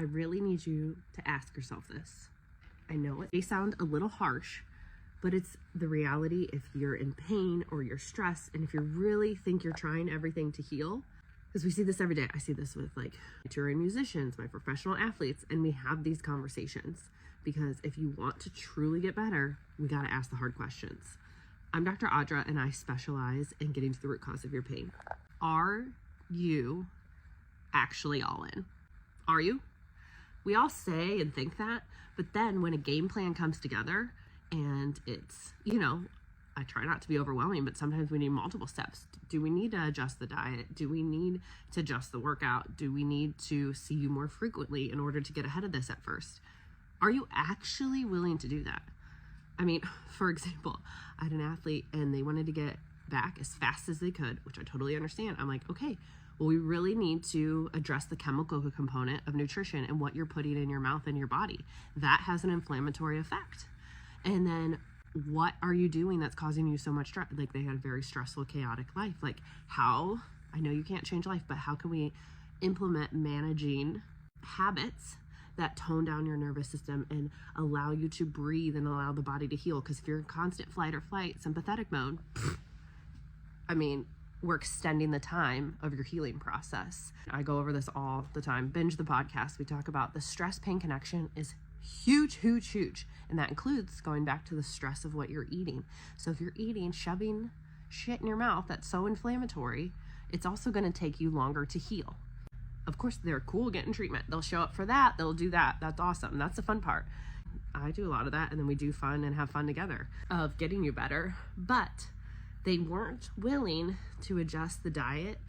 I really need you to ask yourself this. I know it may sound a little harsh, but it's the reality. If you're in pain or you're stressed, and if you really think you're trying everything to heal, because we see this every day. I see this with like touring musicians, my professional athletes, and we have these conversations because if you want to truly get better, we got to ask the hard questions. I'm Dr. Audra, and I specialize in getting to the root cause of your pain. Are you actually all in? Are you? We all say and think that, but then when a game plan comes together and it's, I try not to be overwhelming, but sometimes we need multiple steps. Do we need to adjust the diet? Do we need to adjust the workout? Do we need to see you more frequently in order to get ahead of this at first? Are you actually willing to do that? I mean, for example, I had an athlete and they wanted to get back as fast as they could, which I totally understand. I'm like, okay, well, we really need to address the chemical component of nutrition and what you're putting in your mouth and your body. That has an inflammatory effect. And then what are you doing that's causing you so much stress? Like, they had a very stressful, chaotic life. Like, how, I know you can't change life, but how can we implement managing habits that tone down your nervous system and allow you to breathe and allow the body to heal? Because if you're in constant flight or flight, sympathetic mode, we're extending the time of your healing process. I go over this all the time. Binge the podcast. We talk about the stress-pain connection is huge, huge, huge. And that includes going back to the stress of what you're eating. So if you're eating, shoving shit in your mouth that's so inflammatory, it's also going to take you longer to heal. Of course, they're cool getting treatment. They'll show up for that. They'll do that. That's awesome. That's the fun part. I do a lot of that, and then we do fun and have fun together of getting you better. But they weren't willing to adjust the diet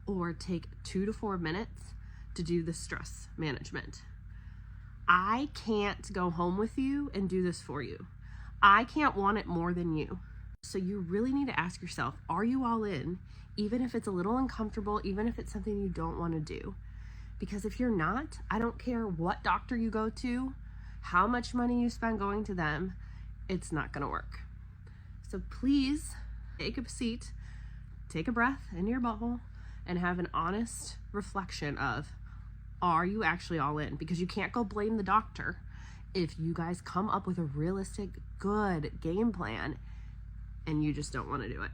or take 2 to 4 minutes to do the stress management. I can't go home with you and do this for you. I can't want it more than you. So you really need to ask yourself, are you all in? Even if it's a little uncomfortable, even if it's something you don't want to do. Because if you're not, I don't care what doctor you go to, how much money you spend going to them, it's not going to work. So please take a seat, take a breath into your butthole, and have an honest reflection of, are you actually all in? Because you can't go blame the doctor if you guys come up with a realistic, good game plan and you just don't want to do it.